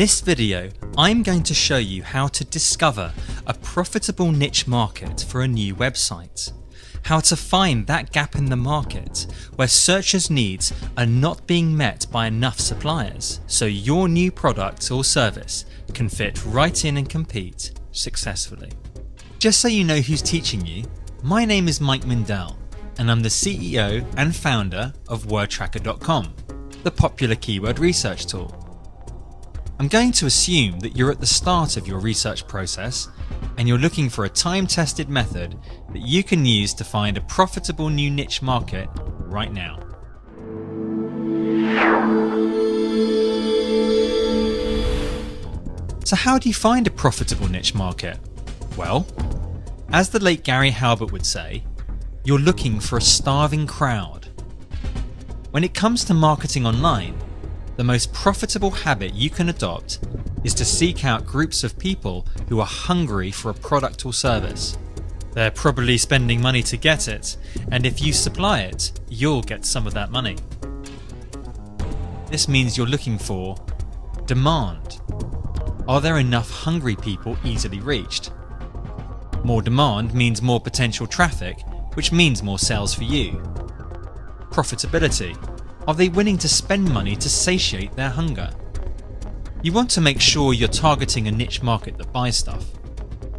this video, I'm going to show you how to discover a profitable niche market for a new website. How to find that gap in the market where searchers' needs are not being met by enough suppliers, so your new product or service can fit right in and compete successfully. Just so you know who's teaching you, my name is Mike Mindell, and I'm the CEO and founder of WordTracker.com, the popular keyword research tool. I'm going to assume that you're at the start of your research process and you're looking for a time-tested method that you can use to find a profitable new niche market right now. So how do you find a profitable niche market? Well, as the late Gary Halbert would say, you're looking for a starving crowd. When it comes to marketing online, the most profitable habit you can adopt is to seek out groups of people who are hungry for a product or service. They're probably spending money to get it, and if you supply it, you'll get some of that money. This means you're looking for demand. Are there enough hungry people easily reached? More demand means more potential traffic, which means more sales for you. Profitability. Are they willing to spend money to satiate their hunger? You want to make sure you're targeting a niche market that buys stuff.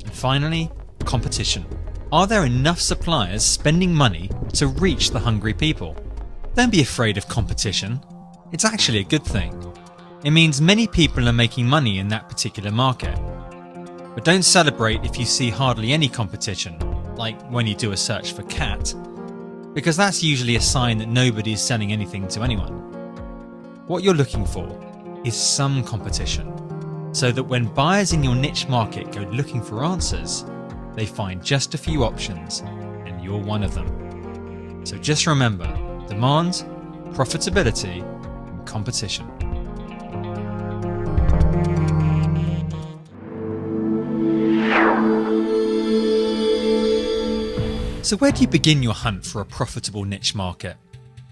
And finally, competition. Are there enough suppliers spending money to reach the hungry people? Don't be afraid of competition. It's actually a good thing. It means many people are making money in that particular market. But don't celebrate if you see hardly any competition, like when you do a search for cat, because that's usually a sign that nobody is selling anything to anyone. What you're looking for is some competition, so that when buyers in your niche market go looking for answers, they find just a few options and you're one of them. So just remember, demand, profitability, and competition. So where do you begin your hunt for a profitable niche market?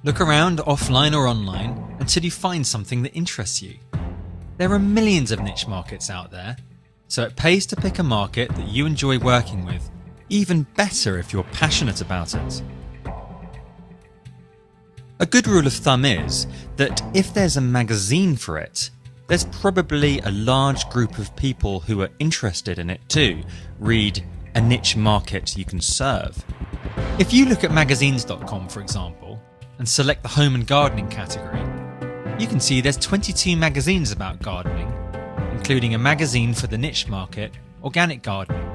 Look around offline or online until you find something that interests you. There are millions of niche markets out there, so it pays to pick a market that you enjoy working with, even better if you're passionate about it. A good rule of thumb is that if there's a magazine for it, there's probably a large group of people who are interested in it too. Read a niche market you can serve. If you look at magazines.com, for example, and select the home and gardening category, you can see there's 22 magazines about gardening, including a magazine for the niche market, organic gardening.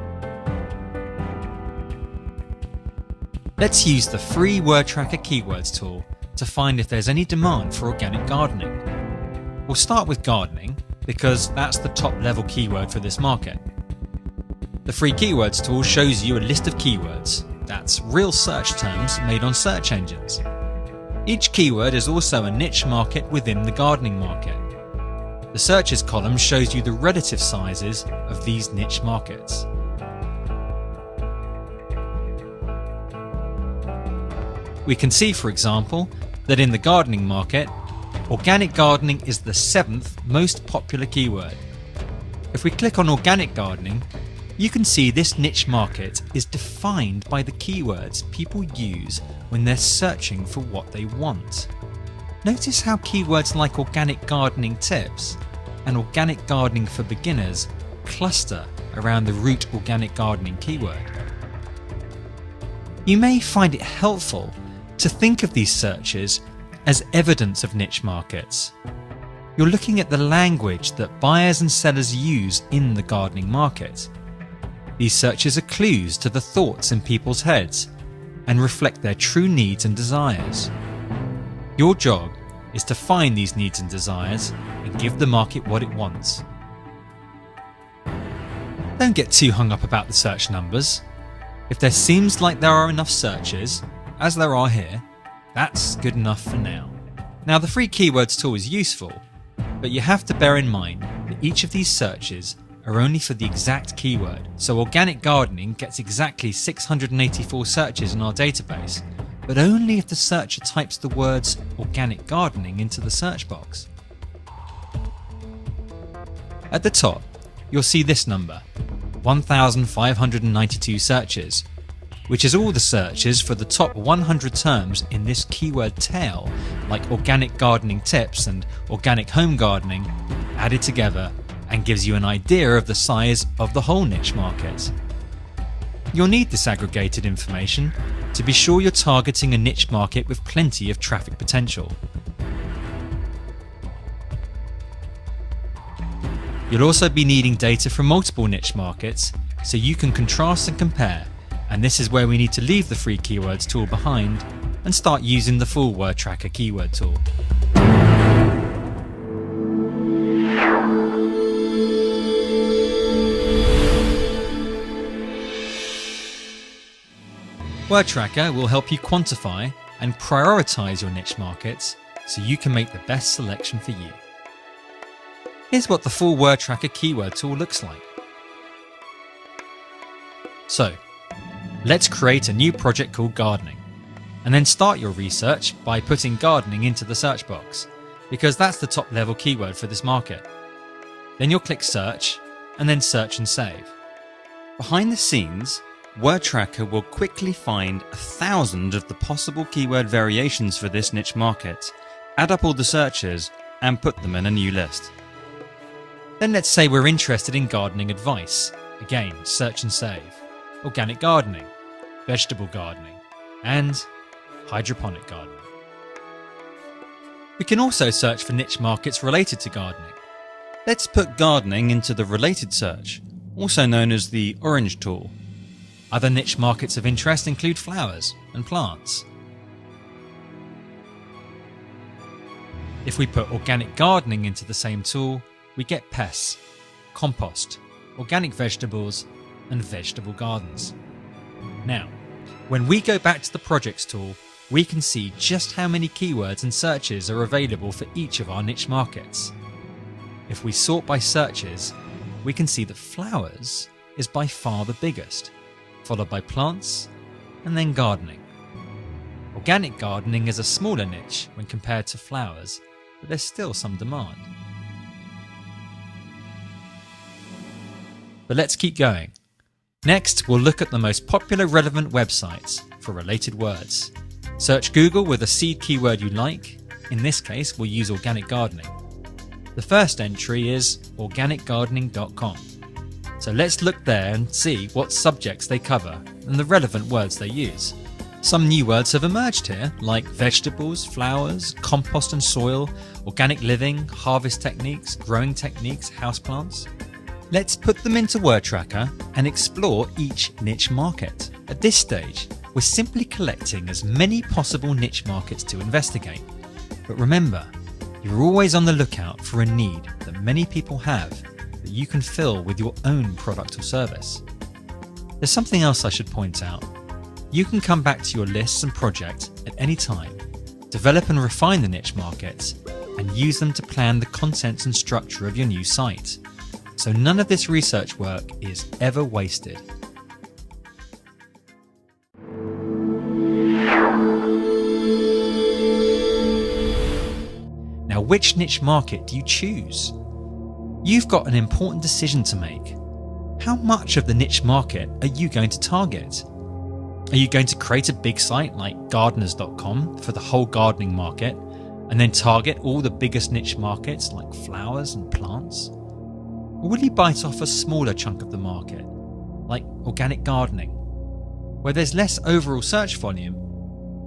Let's use the free WordTracker keywords tool to find if there's any demand for organic gardening. We'll start with gardening because that's the top level keyword for this market. The free keywords tool shows you a list of keywords. That's real search terms made on search engines. Each keyword is also a niche market within the gardening market. The searches column shows you the relative sizes of these niche markets. We can see, for example, that in the gardening market, organic gardening is the 7th most popular keyword. If we click on organic gardening, you can see this niche market is defined by the keywords people use when they're searching for what they want. Notice how keywords like organic gardening tips and organic gardening for beginners cluster around the root organic gardening keyword. You may find it helpful to think of these searches as evidence of niche markets. You're looking at the language that buyers and sellers use in the gardening market. These searches are clues to the thoughts in people's heads and reflect their true needs and desires. Your job is to find these needs and desires and give the market what it wants. Don't get too hung up about the search numbers. If there seems like there are enough searches, as there are here, that's good enough for now. Now, the free keywords tool is useful, but you have to bear in mind that each of these searches are only for the exact keyword. So organic gardening gets exactly 684 searches in our database, but only if the searcher types the words organic gardening into the search box. At the top, you'll see this number, 1,592 searches, which is all the searches for the top 100 terms in this keyword tail, like organic gardening tips and organic home gardening, added together and gives you an idea of the size of the whole niche market. You'll need this aggregated information to be sure you're targeting a niche market with plenty of traffic potential. You'll also be needing data from multiple niche markets so you can contrast and compare, and this is where we need to leave the free keywords tool behind and start using the full Wordtracker keyword tool. Wordtracker will help you quantify and prioritize your niche markets so you can make the best selection for you. Here's what the full Wordtracker keyword tool looks like. So, let's create a new project called gardening, and then start your research by putting gardening into the search box, because that's the top level keyword for this market. Then you'll click search, and then search and save. Behind the scenes, Wordtracker will quickly find 1,000 of the possible keyword variations for this niche market, add up all the searches, and put them in a new list. Then let's say we're interested in gardening advice. Again, search and save. Organic gardening, vegetable gardening, and hydroponic gardening. We can also search for niche markets related to gardening. Let's put gardening into the related search, also known as the orange tool. Other niche markets of interest include flowers and plants. If we put organic gardening into the same tool, we get pests, compost, organic vegetables, and vegetable gardens. Now, when we go back to the projects tool, we can see just how many keywords and searches are available for each of our niche markets. If we sort by searches, we can see that flowers is by far the biggest, followed by plants, and then gardening. Organic gardening is a smaller niche when compared to flowers, but there's still some demand. But let's keep going. Next, we'll look at the most popular relevant websites for related words. Search Google with a seed keyword you like. In this case, we'll use organic gardening. The first entry is organicgardening.com. So let's look there and see what subjects they cover and the relevant words they use. Some new words have emerged here, like vegetables, flowers, compost and soil, organic living, harvest techniques, growing techniques, houseplants. Let's put them into Wordtracker and explore each niche market. At this stage, we're simply collecting as many possible niche markets to investigate. But remember, you're always on the lookout for a need that many people have that you can fill with your own product or service. There's something else I should point out. You can come back to your lists and project at any time, develop and refine the niche markets, and use them to plan the contents and structure of your new site. So none of this research work is ever wasted. Now, which niche market do you choose? You've got an important decision to make. How much of the niche market are you going to target? Are you going to create a big site like gardeners.com for the whole gardening market and then target all the biggest niche markets like flowers and plants? Or will you bite off a smaller chunk of the market, like organic gardening, where there's less overall search volume,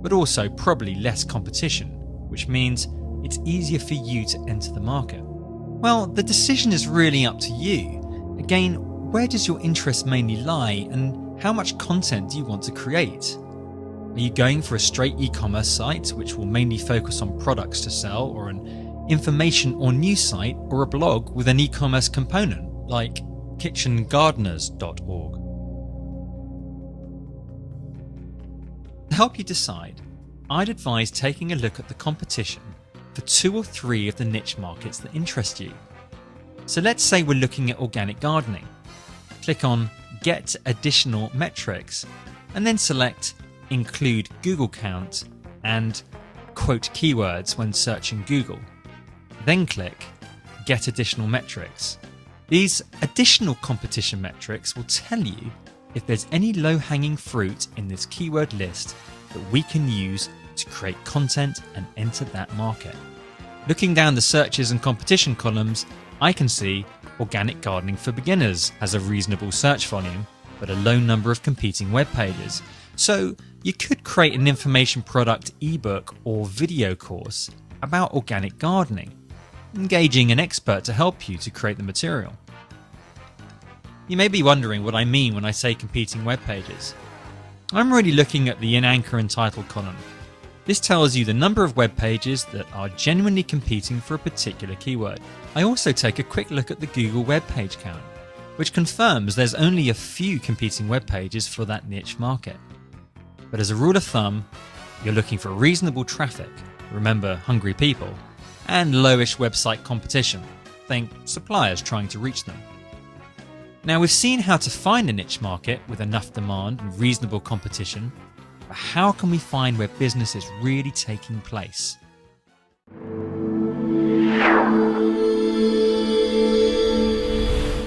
but also probably less competition, which means it's easier for you to enter the market? Well, the decision is really up to you. Again, where does your interest mainly lie, and how much content do you want to create? Are you going for a straight e-commerce site, which will mainly focus on products to sell, or an information or news site, or a blog with an e-commerce component, like kitchengardeners.org? To help you decide, I'd advise taking a look at the competition for 2 or 3 of the niche markets that interest you. So let's say we're looking at organic gardening. Click on Get Additional Metrics and then select Include Google Count and Quote Keywords when searching Google. Then click Get Additional Metrics These additional competition metrics will tell you if there's any low-hanging fruit in this keyword list that we can use to create content and enter that market. Looking down the searches and competition columns, I can see organic gardening for beginners has a reasonable search volume, but a low number of competing web pages. So you could create an information product, ebook or video course about organic gardening, engaging an expert to help you to create the material. You may be wondering what I mean when I say competing web pages. I'm really looking at the in-anchor and title column. This tells you the number of web pages that are genuinely competing for a particular keyword. I also take a quick look at the Google web page count, which confirms there's only a few competing web pages for that niche market. But as a rule of thumb, you're looking for reasonable traffic, remember hungry people, and lowish website competition, think suppliers trying to reach them. Now we've seen how to find a niche market with enough demand and reasonable competition, but how can we find where business is really taking place?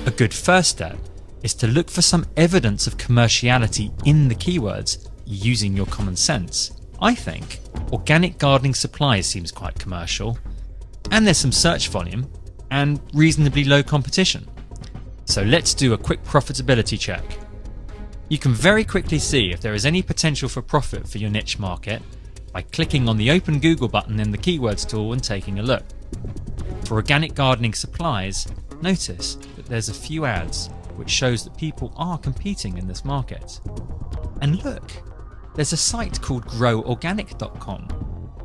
A good first step is to look for some evidence of commerciality in the keywords using your common sense. I think organic gardening supplies seems quite commercial, and there's some search volume and reasonably low competition. So let's do a quick profitability check. You can very quickly see if there is any potential for profit for your niche market by clicking on the Open Google button in the Keywords tool and taking a look. For organic gardening supplies, notice that there's a few ads which shows that people are competing in this market. And look, there's a site called groworganic.com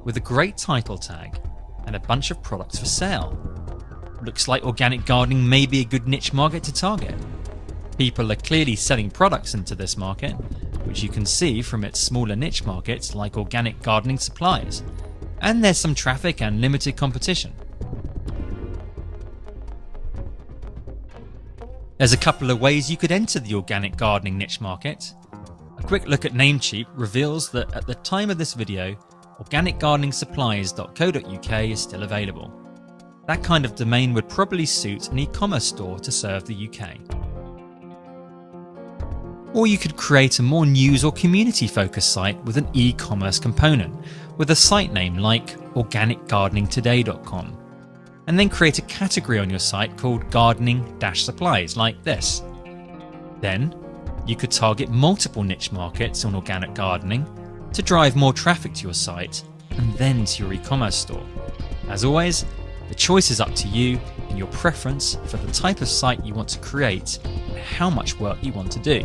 with a great title tag and a bunch of products for sale. Looks like organic gardening may be a good niche market to target. People are clearly selling products into this market, which you can see from its smaller niche markets like organic gardening supplies, and there's some traffic and limited competition. There's a couple of ways you could enter the organic gardening niche market. A quick look at Namecheap reveals that at the time of this video, organicgardeningsupplies.co.uk is still available. That kind of domain would probably suit an e-commerce store to serve the UK. Or you could create a more news or community focused site with an e-commerce component with a site name like organicgardeningtoday.com, and then create a category on your site called gardening-supplies like this. Then you could target multiple niche markets on organic gardening to drive more traffic to your site and then to your e-commerce store. As always, the choice is up to you and your preference for the type of site you want to create and how much work you want to do.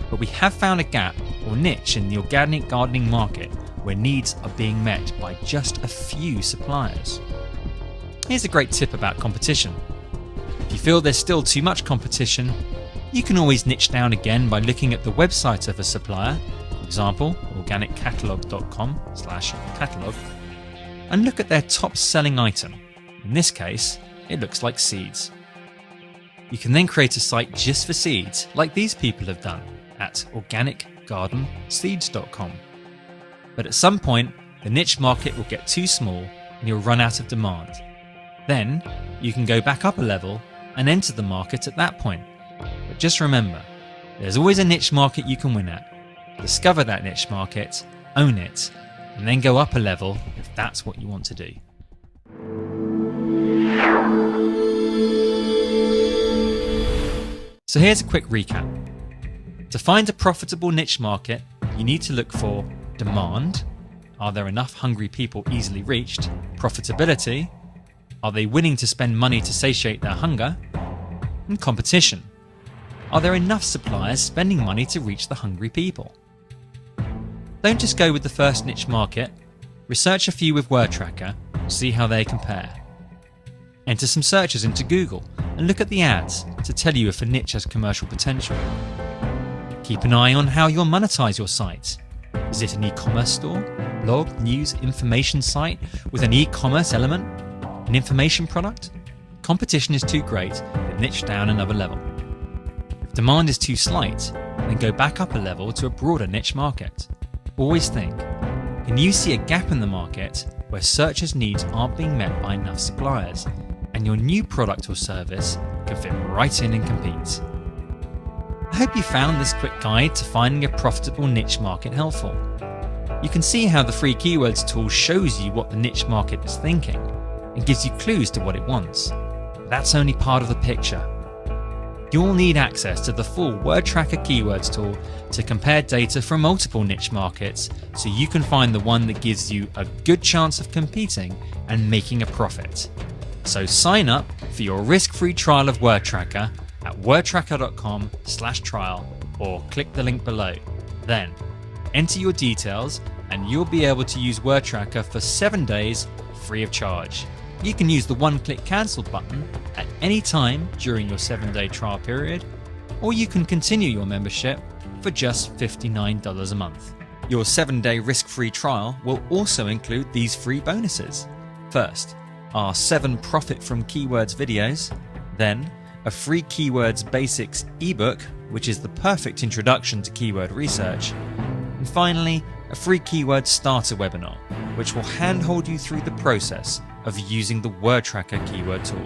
But we have found a gap or niche in the organic gardening market where needs are being met by just a few suppliers. Here's a great tip about competition. If you feel there's still too much competition, you can always niche down again by looking at the website of a supplier, for example organiccatalog.com/catalog, and look at their top selling item. In this case, it looks like seeds. You can then create a site just for seeds, like these people have done at organicgardenseeds.com. But at some point, the niche market will get too small and you'll run out of demand. Then, you can go back up a level and enter the market at that point. But just remember, there's always a niche market you can win at. Discover that niche market, own it, and then go up a level if that's what you want to do. So here's a quick recap. To find a profitable niche market, you need to look for demand. Are there enough hungry people easily reached? Profitability. Are they willing to spend money to satiate their hunger? And competition. Are there enough suppliers spending money to reach the hungry people? Don't just go with the first niche market. Research a few with WordTracker, see how they compare. Enter some searches into Google and look at the ads to tell you if a niche has commercial potential. Keep an eye on how you'll monetize your site. Is it an e-commerce store, blog, news, information site with an e-commerce element? An information product? Competition is too great, then niche down another level. If demand is too slight, then go back up a level to a broader niche market. Always think, can you see a gap in the market where searchers' needs aren't being met by enough suppliers, and your new product or service can fit right in and compete. I hope you found this quick guide to finding a profitable niche market helpful. You can see how the free keywords tool shows you what the niche market is thinking and gives you clues to what it wants. But that's only part of the picture. You'll need access to the full Wordtracker keywords tool to compare data from multiple niche markets so you can find the one that gives you a good chance of competing and making a profit. So sign up for your risk-free trial of Wordtracker at wordtracker.com/trial or click the link below. Then enter your details and you'll be able to use Wordtracker for 7 days free of charge. You can use the one-click cancel button at any time during your 7-day trial period, or you can continue your membership for just $59 a month. Your 7-day risk-free trial will also include these free bonuses. First, our 7 Profit from Keywords videos, then a free Keywords Basics ebook, which is the perfect introduction to keyword research, and finally, a free Keyword Starter webinar, which will handhold you through the process of using the Wordtracker keyword tool.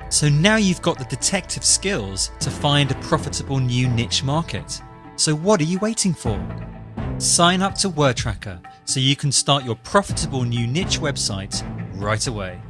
So now you've got the detective skills to find a profitable new niche market. So what are you waiting for? Sign up to Wordtracker so you can start your profitable new niche website right away.